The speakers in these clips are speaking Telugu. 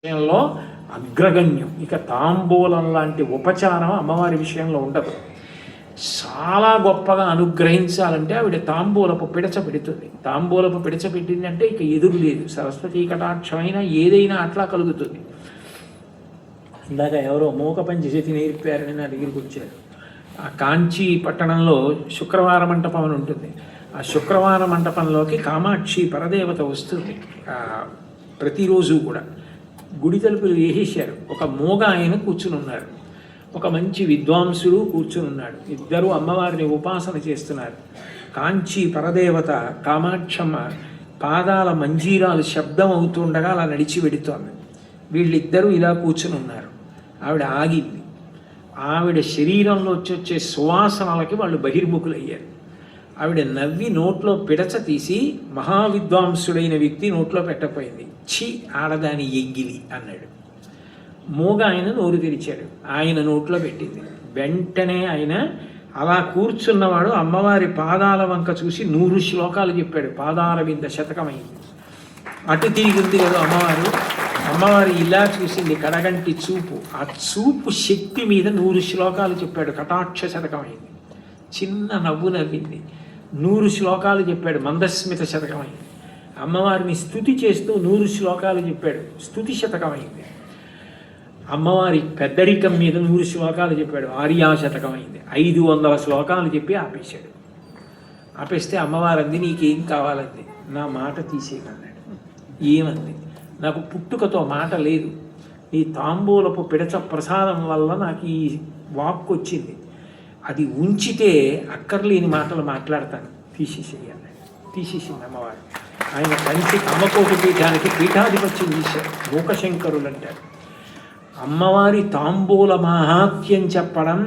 విషయంలో అగ్రగణ్యం. ఇక తాంబూలం లాంటి ఉపచారం అమ్మవారి విషయంలో ఉండదు. చాలా గొప్పగా అనుగ్రహించాలంటే ఆవిడ తాంబూలపు పిడచ పెడుతుంది. తాంబూలపు పిడచ పెట్టిందంటే ఇక ఎదురు లేదు. సరస్వతీ కటాక్షమైనా ఏదైనా అట్లా కలుగుతుంది. ఇందాక ఎవరో మూక పంచశతి నేర్పారని నా దగ్గరికి వచ్చారు. ఆ కాంచీ పట్టణంలో శుక్రవార మంటపం అని ఉంటుంది. ఆ శుక్రవార మంటపంలోకి కామాక్షి పరదేవత వస్తుంది ప్రతిరోజు కూడా. గుడి తలుపులు వేసేశారు. ఒక మూగ ఆయన కూర్చుని ఉన్నారు, ఒక మంచి విద్వాంసుడు కూర్చుని ఉన్నాడు. ఇద్దరు అమ్మవారిని ఉపాసన చేస్తున్నారు. కాంచీ పరదేవత కామాక్షమ్మ పాదాల మంజీరాలు శబ్దం అవుతుండగా అలా నడిచి వెడుతోంది. వీళ్ళిద్దరూ ఇలా కూర్చుని ఉన్నారు. ఆవిడ ఆగింది. ఆవిడ శరీరంలో వచ్చే సువాసనలకి వాళ్ళు బహిర్ముఖులయ్యారు. ఆవిడ నవ్వి నోట్లో పిడచ తీసి మహావిద్వాంసుడైన వ్యక్తి నోట్లో పెట్టపోయింది. ఛీ ఆడదాని ఎంగిలి అన్నాడు. మూగ ఆయన నోరు తెరిచాడు. ఆయన నోట్లో పెట్టింది. వెంటనే ఆయన అలా కూర్చున్నవాడు అమ్మవారి పాదాల వంక చూసి 100 శ్లోకాలు చెప్పాడు. పాదాల వింద శతకమైంది. అటు తిరిగి ఉంది కదా అమ్మవారు. అమ్మవారు ఇలా చూసింది, కడగంటి చూపు. ఆ చూపు శక్తి మీద 100 శ్లోకాలు చెప్పాడు. కటాక్ష శతకమైంది. చిన్న నవ్వు నవ్వింది. 100 శ్లోకాలు చెప్పాడు. మందస్మిత శతకమైంది. అమ్మవారిని స్తుతి చేస్తూ 100 శ్లోకాలు చెప్పాడు. స్తుతి శతకమైంది. అమ్మవారి పెద్దరికం మీద 100 శ్లోకాలు చెప్పాడు. ఆర్యా శతకమైంది. 500 శ్లోకాలు చెప్పి ఆపేశాడు. ఆపేస్తే అమ్మవారు అంది, నీకేం కావాలంది. నా మాట తీసేయమన్నాడు. ఏమంది, నాకు పుట్టుకతో మాట లేదు. నీ తాంబూలపు పిడచ ప్రసాదం వల్ల నాకు ఈ వాక్కు వచ్చింది. అది ఉంచితే అక్కర్లేని మాటలు మాట్లాడతాను, తీసేసేయాలి. తీసేసింది అమ్మవారు. ఆయన కంచి కామకోటి పీఠానికి పీఠాధిపత్యం చేశారు. మూకశంకరులు అంటారు. అమ్మవారి తాంబూల మహాత్యం చెప్పడం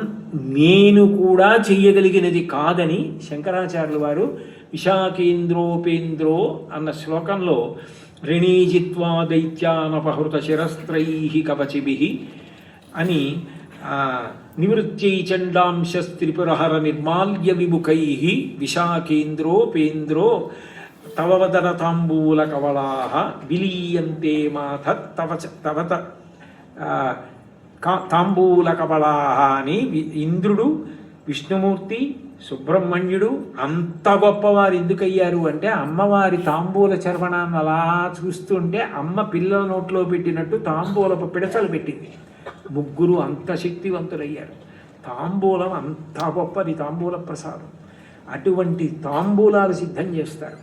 నేను కూడా చెయ్యగలిగినది కాదని శంకరాచార్యుల వారు విశాఖేంద్రోపేంద్రో అన్న శ్లోకంలో రణీజిత్వా దైత్యానపహృత శిరస్త్రై కవచిభి అని నివృత్యై చండాంశస్త్రిపురహర నిర్మాల్య విముఖై విశాఖేంద్రోపేంద్రో తవ వదన తాంబూల కవళా విలీయంతే మాథ తవత తాంబూల కవళా అని ఇంద్రుడు, విష్ణుమూర్తి, సుబ్రహ్మణ్యుడు అంత గొప్పవారు ఎందుకయ్యారు అంటే అమ్మవారి తాంబూల చర్వణాన్ని అలా చూస్తుంటే అమ్మ పిల్లల నోట్లో పెట్టినట్టు తాంబూలపు పిడచలు పెట్టింది. ముగ్గురు అంత శక్తివంతులయ్యారు. తాంబూలం అంత గొప్పది. తాంబూల ప్రసాదం. అటువంటి తాంబూలాలు సిద్ధం చేస్తారు.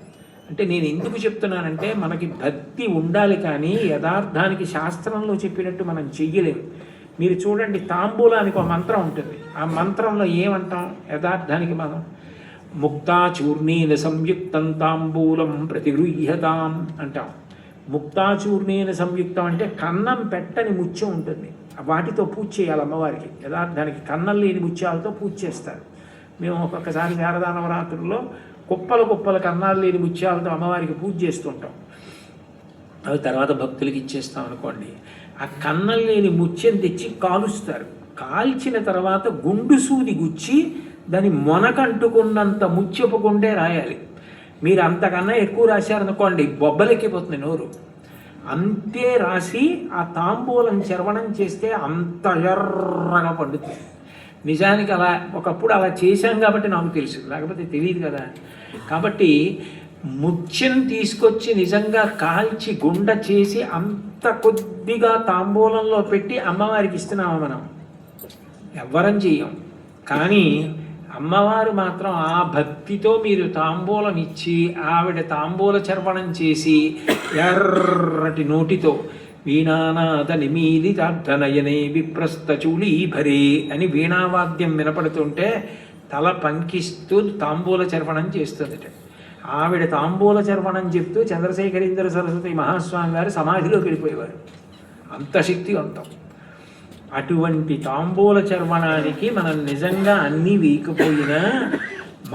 అంటే నేను ఎందుకు చెప్తున్నానంటే మనకి భక్తి ఉండాలి, కానీ యథార్థానికి శాస్త్రంలో చెప్పినట్టు మనం చెయ్యలేము. మీరు చూడండి, తాంబూలానికి ఒక మంత్రం ఉంటుంది. ఆ మంత్రంలో ఏమంటాం? యథార్థానికి మనం ముక్తాచూర్ణేన సంయుక్తం తాంబూలం ప్రతిగృహ్యతాం అంటాం. ముక్తాచూర్ణేన సంయుక్తం అంటే కన్నం పెట్టని ముత్యం ఉంటుంది. వాటితో పూజ చేయాలి అమ్మవారికి. యథార్థానికి కన్నం లేని ముత్యాలతో పూజ చేస్తారు. మేము ఒక్కొక్కసారి శారదా నవరాత్రుల్లో కుప్పలు కుప్పల కన్నాలు లేని ముత్యాలతో అమ్మవారికి పూజ చేస్తుంటాం. అవి తర్వాత భక్తులకి ఇచ్చేస్తాం అనుకోండి. ఆ కన్నం లేని ముత్యం తెచ్చి కాలుస్తారు. కాల్చిన తర్వాత గుండు సూది గుచ్చి దాని మొనకంటుకున్నంత ముత్యపు గుండే రాయాలి. మీరు అంతకన్నా ఎక్కువ రాశారనుకోండి బొబ్బలెక్కిపోతుంది నోరు. అంతే రాసి ఆ తాంబూలం చర్వణం చేస్తే అంత ఎర్రగా పండుతుంది. నిజానికి అలా ఒకప్పుడు అలా చేశాం కాబట్టి నాకు తెలుసు, లేకపోతే తెలియదు కదా. కాబట్టి ముత్యం తీసుకొచ్చి నిజంగా కాల్చి గుండ చేసి అంత కొద్దిగా తాంబూలంలో పెట్టి అమ్మవారికి ఇస్తున్నాము. మనం ఎవ్వరం చెయ్యం. కానీ అమ్మవారు మాత్రం ఆ భక్తితో మీరు తాంబూలం ఇచ్చి ఆవిడ తాంబూల చర్వణం చేసి ఎర్రటి నోటితో వీణానాద నిమీలితార్థనయనే విప్రస్థచూళీభరే అని వీణావాద్యం వినపడుతుంటే తల పంకిస్తూ తాంబూల చర్వణం చేస్తుందట. ఆవిడ తాంబూల చర్వణం చెప్తూ చంద్రశేఖరేంద్ర సరస్వతి మహాస్వామి గారు సమాధిలోకి వెళ్ళిపోయేవారు. అంత శక్తివంతం. అటువంటి తాంబూల చర్వణానికి మనం నిజంగా అన్నీ వీకపోయినా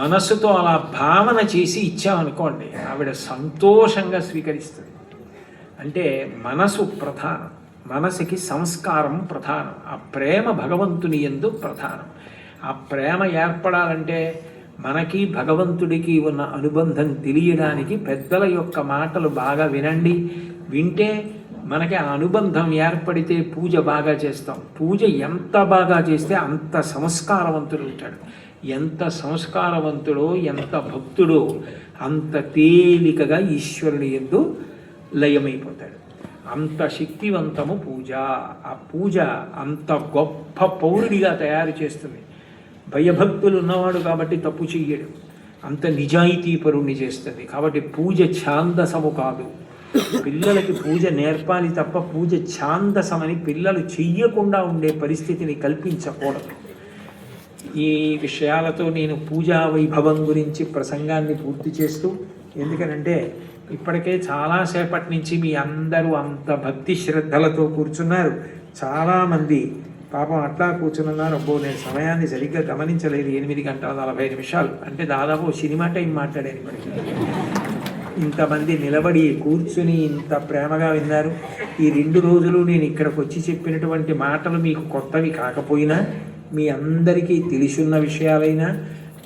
మనస్సుతో అలా భావన చేసి ఇచ్చామనుకోండి, ఆవిడ సంతోషంగా స్వీకరిస్తుంది. అంటే మనసు ప్రధానం. మనసుకి సంస్కారం ప్రధానం. ఆ ప్రేమ భగవంతుని యందు ప్రధానం. ఆ ప్రేమ ఏర్పడాలంటే మనకి భగవంతుడికి ఉన్న అనుబంధం తెలియడానికి పెద్దల యొక్క మాటలు బాగా వినండి. వింటే మనకి ఆ అనుబంధం ఏర్పడితే పూజ బాగా చేస్తాం. పూజ ఎంత బాగా చేస్తే అంత సంస్కారవంతుడు ఉంటాడు. ఎంత సంస్కారవంతుడో, ఎంత భక్తుడో అంత తేలికగా ఈశ్వరుని యందు లయమైపోతాడు. అంత శక్తివంతము పూజ. ఆ పూజ అంత గొప్ప పౌరుడిగా తయారు చేస్తుంది. భయభక్తులు ఉన్నవాడు కాబట్టి తప్పు చెయ్యడు. అంత నిజాయితీపరుణ్ణి చేస్తుంది. కాబట్టి పూజ ఛాందసము కాదు. పిల్లలకి పూజ నేర్పాలి తప్ప పూజ ఛాందసమని పిల్లలు చెయ్యకుండా ఉండే పరిస్థితిని కల్పించకూడదు. ఈ విషయాలతో నేను పూజా వైభవం గురించి ప్రసంగాన్ని పూర్తి చేస్తూ, ఎందుకనంటే ఇప్పటికే చాలాసేపటి నుంచి మీ అందరూ అంత భక్తి శ్రద్ధలతో కూర్చున్నారు. చాలామంది పాపం అట్లా కూర్చున్నారు. అబ్బో నేను సమయాన్ని సరిగ్గా గమనించలేదు. 8 గంటల 40 నిమిషాలు అంటే దాదాపు సినిమా టైం మాట్లాడాను. ఇప్పటికీ ఇంతమంది నిలబడి కూర్చుని ఇంత ప్రేమగా విన్నారు. ఈ 2 రోజులు నేను ఇక్కడికి వచ్చి చెప్పినటువంటి మాటలు మీకు కొత్తవి కాకపోయినా, మీ అందరికీ తెలిసున్న విషయాలైనా,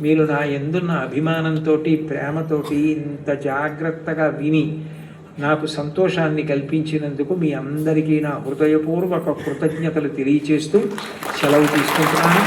మీరు నా యందున్న అభిమానంతో ప్రేమతోటి ఇంత జాగ్రత్తగా విని నాకు సంతోషాన్ని కల్పించినందుకు మీ అందరికీ నా హృదయపూర్వక కృతజ్ఞతలు తెలియచేస్తూ సెలవు తీసుకుంటున్నాను.